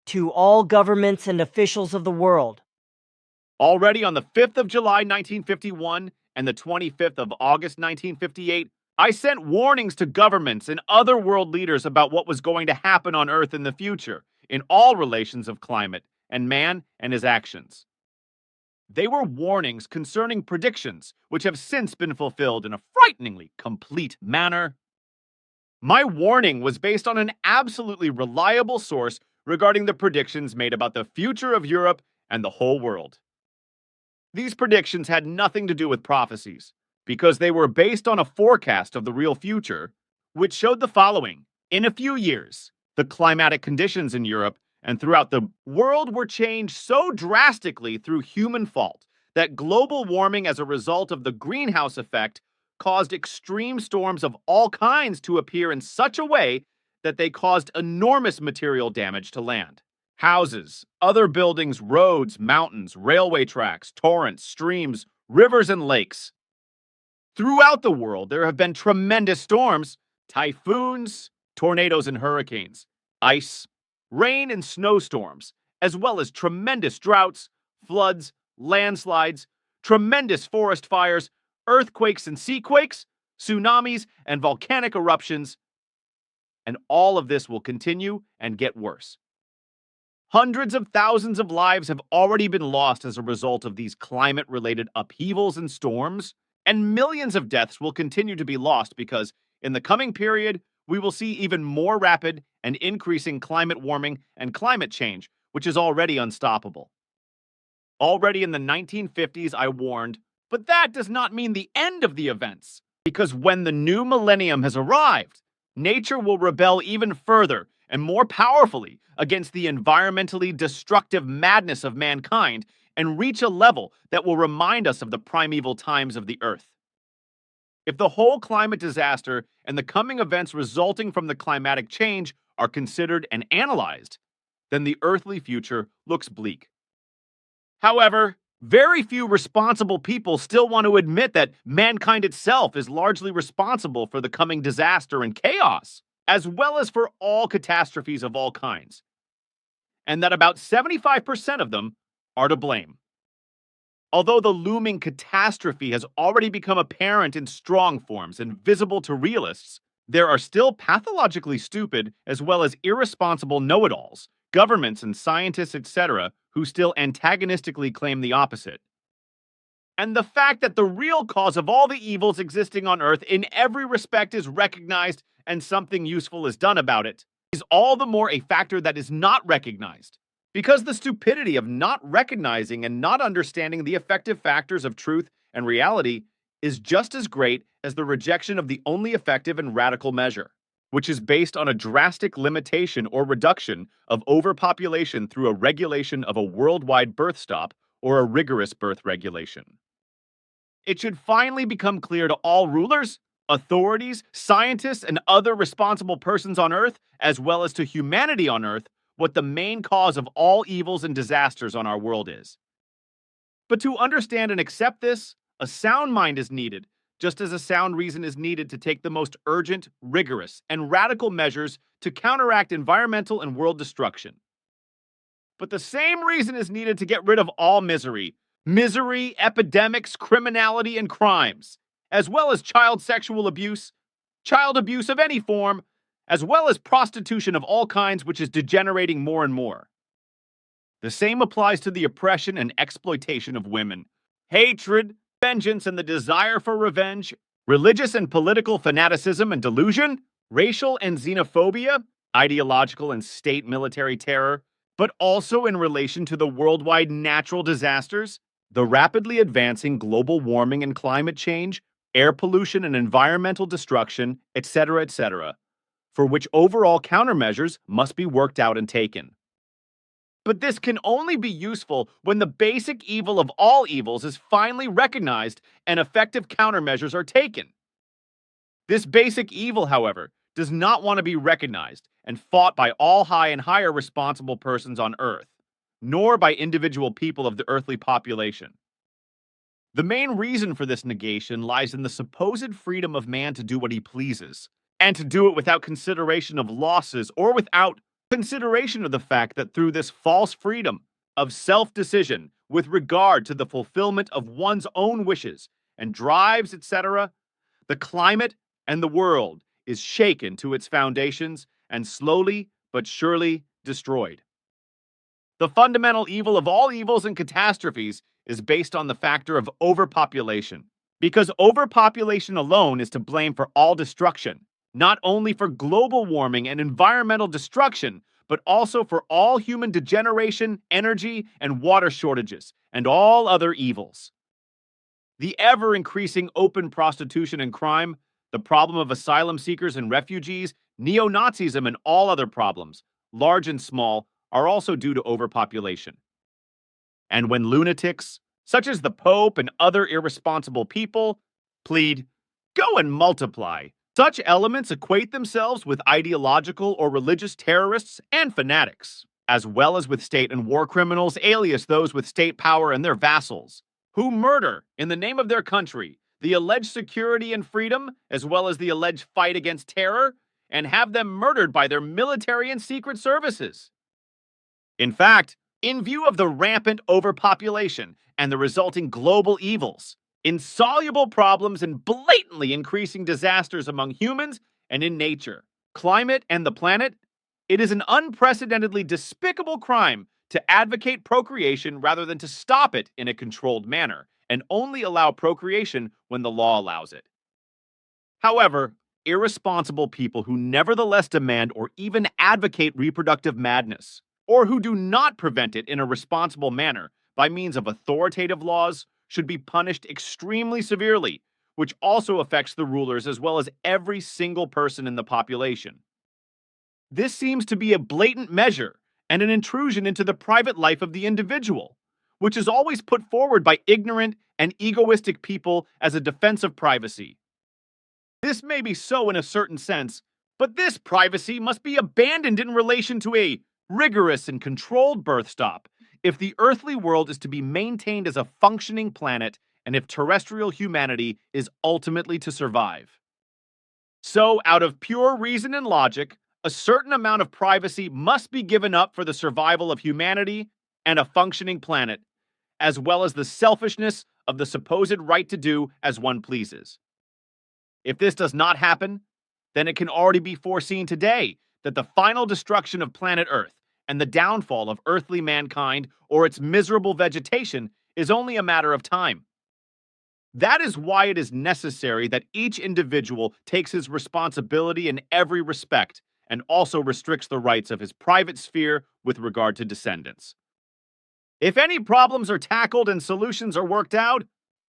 to all governments and officials of the world. Already on the 5th of July 1951 and the 25th of August 1958, I sent warnings to governments and other world leaders about what was going to happen on Earth in the future, in all relations of climate and man and his actions. They were warnings concerning predictions which have since been fulfilled in a frighteningly complete manner. My warning was based on an absolutely reliable source regarding the predictions made about the future of Europe and the whole world. These predictions had nothing to do with prophecies, because they were based on a forecast of the real future, which showed the following. In a few years, the climatic conditions in Europe and throughout the world were changed so drastically through human fault that global warming as a result of the greenhouse effect caused extreme storms of all kinds to appear in such a way that they caused enormous material damage to land. Houses, other buildings, roads, mountains, railway tracks, torrents, streams, rivers, and lakes. Throughout the world, there have been tremendous storms, typhoons, tornadoes and hurricanes, ice, rain and snowstorms, as well as tremendous droughts, floods, landslides, tremendous forest fires, earthquakes and seaquakes, tsunamis and volcanic eruptions, and all of this will continue and get worse. Hundreds of thousands of lives have already been lost as a result of these climate-related upheavals and storms, and millions of deaths will continue to be lost because, in the coming period, we will see even more rapid and increasing climate warming and climate change, which is already unstoppable. Already in the 1950s, I warned, but that does not mean the end of the events, because when the new millennium has arrived, nature will rebel even further and more powerfully against the environmentally destructive madness of mankind and reach a level that will remind us of the primeval times of the Earth. If the whole climate disaster and the coming events resulting from the climatic change are considered and analyzed, then the earthly future looks bleak. However, very few responsible people still want to admit that mankind itself is largely responsible for the coming disaster and chaos, as well as for all catastrophes of all kinds, and that about 75% of them are to blame. Although the looming catastrophe has already become apparent in strong forms and visible to realists, there are still pathologically stupid as well as irresponsible know-it-alls, governments and scientists, etc., who still antagonistically claim the opposite. And the fact that the real cause of all the evils existing on Earth in every respect is recognized and something useful is done about it is all the more a factor that is not recognized. Because the stupidity of not recognizing and not understanding the effective factors of truth and reality is just as great as the rejection of the only effective and radical measure, which is based on a drastic limitation or reduction of overpopulation through a regulation of a worldwide birth stop or a rigorous birth regulation. It should finally become clear to all rulers, authorities, scientists, and other responsible persons on Earth, as well as to humanity on Earth, what the main cause of all evils and disasters on our world is. But to understand and accept this, a sound mind is needed, just as a sound reason is needed to take the most urgent, rigorous, and radical measures to counteract environmental and world destruction. But the same reason is needed to get rid of all misery, epidemics, criminality, and crimes, as well as child sexual abuse, child abuse of any form, as well as prostitution of all kinds, which is degenerating more and more. The same applies to the oppression and exploitation of women, hatred, vengeance, and the desire for revenge, religious and political fanaticism and delusion, racial and xenophobia, ideological and state military terror, but also in relation to the worldwide natural disasters, the rapidly advancing global warming and climate change, air pollution and environmental destruction, etc., for which overall countermeasures must be worked out and taken. But this can only be useful when the basic evil of all evils is finally recognized and effective countermeasures are taken. This basic evil, however, does not want to be recognized and fought by all high and higher responsible persons on Earth, nor by individual people of the earthly population. The main reason for this negation lies in the supposed freedom of man to do what he pleases, and to do it without consideration of losses or without Consideration of the fact that through this false freedom of self-decision with regard to the fulfillment of one's own wishes and drives, etc., the climate and the world is shaken to its foundations and slowly but surely destroyed. The fundamental evil of all evils and catastrophes is based on the factor of overpopulation, because overpopulation alone is to blame for all destruction, not only for global warming and environmental destruction, but also for all human degeneration, energy, and water shortages, and all other evils. The ever-increasing open prostitution and crime, the problem of asylum seekers and refugees, neo-Nazism, and all other problems, large and small, are also due to overpopulation. And when lunatics, such as the Pope and other irresponsible people, plead, "Go and multiply," such elements equate themselves with ideological or religious terrorists and fanatics, as well as with state and war criminals, alias those with state power and their vassals, who murder, in the name of their country, the alleged security and freedom, as well as the alleged fight against terror, and have them murdered by their military and secret services. In fact, in view of the rampant overpopulation and the resulting global evils, insoluble problems, and blatantly increasing disasters among humans and in nature, climate, and the planet, it is an unprecedentedly despicable crime to advocate procreation rather than to stop it in a controlled manner and only allow procreation when the law allows it. However, irresponsible people who nevertheless demand or even advocate reproductive madness, or who do not prevent it in a responsible manner by means of authoritative laws, should be punished extremely severely, which also affects the rulers as well as every single person in the population. This seems to be a blatant measure and an intrusion into the private life of the individual, which is always put forward by ignorant and egoistic people as a defense of privacy. This may be so in a certain sense, but this privacy must be abandoned in relation to a rigorous and controlled birth stop if the earthly world is to be maintained as a functioning planet and if terrestrial humanity is ultimately to survive. So, out of pure reason and logic, a certain amount of privacy must be given up for the survival of humanity and a functioning planet, as well as the selfishness of the supposed right to do as one pleases. If this does not happen, then it can already be foreseen today that the final destruction of planet Earth and the downfall of earthly mankind or its miserable vegetation is only a matter of time. That is why it is necessary that each individual takes his responsibility in every respect and also restricts the rights of his private sphere with regard to descendants. If any problems are tackled and solutions are worked out,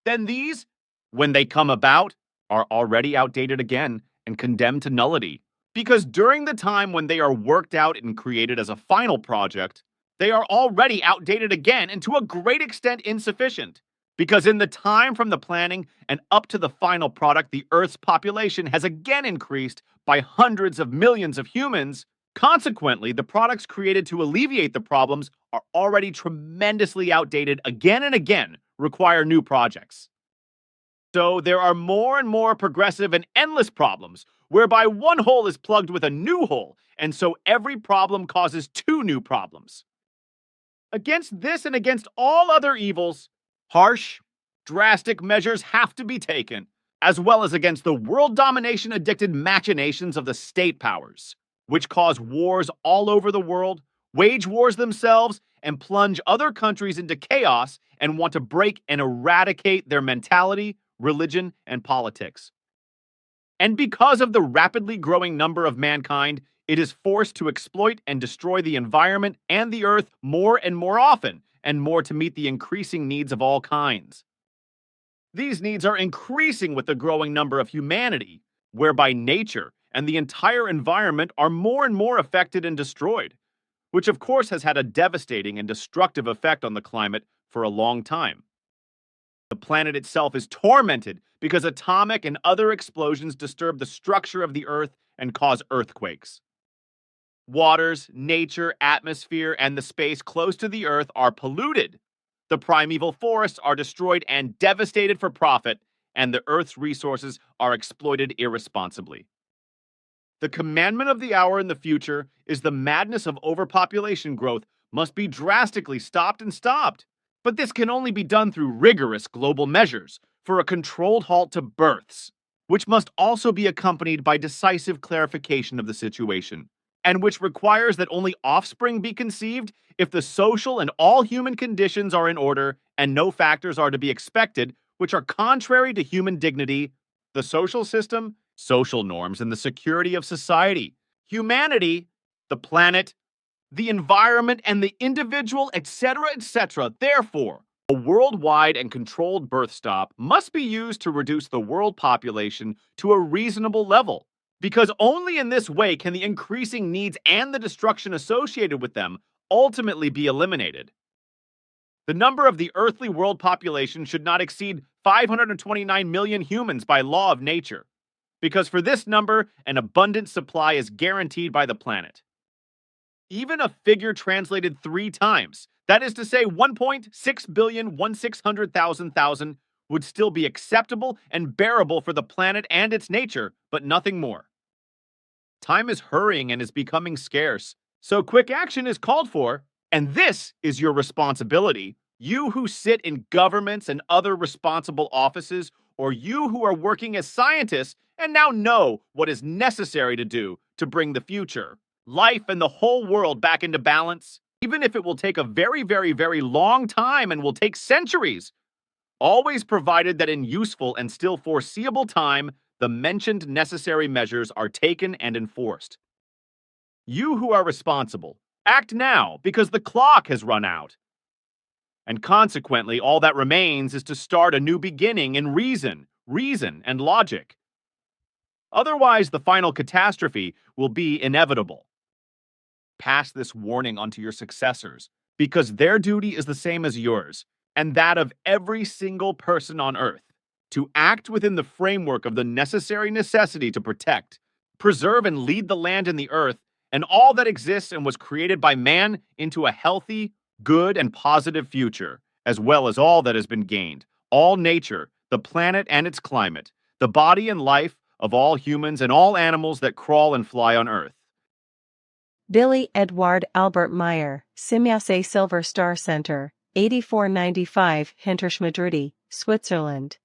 then these, when they come about, are already outdated again and condemned to nullity. Because during the time when they are worked out and created as a final project, they are already outdated again and to a great extent insufficient. Because in the time from the planning and up to the final product, the Earth's population has again increased by hundreds of millions of humans. Consequently, the products created to alleviate the problems are already tremendously outdated again and again, require new projects. So there are more and more progressive and endless problems, whereby one hole is plugged with a new hole, and so every problem causes two new problems. Against this and against all other evils, harsh, drastic measures have to be taken, as well as against the world domination-addicted machinations of the state powers, which cause wars all over the world, wage wars themselves, and plunge other countries into chaos and want to break and eradicate their mentality, religion, and politics. And because of the rapidly growing number of mankind, it is forced to exploit and destroy the environment and the earth more and more often, and more to meet the increasing needs of all kinds. These needs are increasing with the growing number of humanity, whereby nature and the entire environment are more and more affected and destroyed, which of course has had a devastating and destructive effect on the climate for a long time. The planet itself is tormented because atomic and other explosions disturb the structure of the Earth and cause earthquakes. Waters, nature, atmosphere, and the space close to the Earth are polluted. The primeval forests are destroyed and devastated for profit, and the Earth's resources are exploited irresponsibly. The commandment of the hour in the future is the madness of overpopulation growth must be drastically stopped and stopped. But this can only be done through rigorous global measures for a controlled halt to births, which must also be accompanied by decisive clarification of the situation, and which requires that only offspring be conceived if the social and all human conditions are in order and no factors are to be expected which are contrary to human dignity, the social system, social norms, and the security of society, humanity, the planet, the environment, and the individual, etc., etc. Therefore, a worldwide and controlled birth stop must be used to reduce the world population to a reasonable level, because only in this way can the increasing needs and the destruction associated with them ultimately be eliminated. The number of the earthly world population should not exceed 529 million humans by law of nature, because for this number, an abundant supply is guaranteed by the planet. Even a figure translated 3 times, that is to say 1.6 billion 1,600,000 would still be acceptable and bearable for the planet and its nature, but nothing more. Time is hurrying and is becoming scarce, so quick action is called for, and this is your responsibility. You who sit in governments and other responsible offices, or you who are working as scientists and now know what is necessary to do to bring the future, life, and the whole world back into balance, even if it will take a very, very, very long time and will take centuries, always provided that in useful and still foreseeable time, the mentioned necessary measures are taken and enforced. You who are responsible, act now because the clock has run out. And consequently, all that remains is to start a new beginning in reason, and logic. Otherwise, the final catastrophe will be inevitable. Pass this warning on to your successors, because their duty is the same as yours, and that of every single person on Earth, to act within the framework of the necessary necessity to protect, preserve, and lead the land and the earth, and all that exists and was created by man into a healthy, good, and positive future, as well as all that has been gained, all nature, the planet and its climate, the body and life of all humans and all animals that crawl and fly on Earth. Billy Edward Albert Meyer, Simyase Silver Star Center, 8495 Hinterschmadrudi, Switzerland.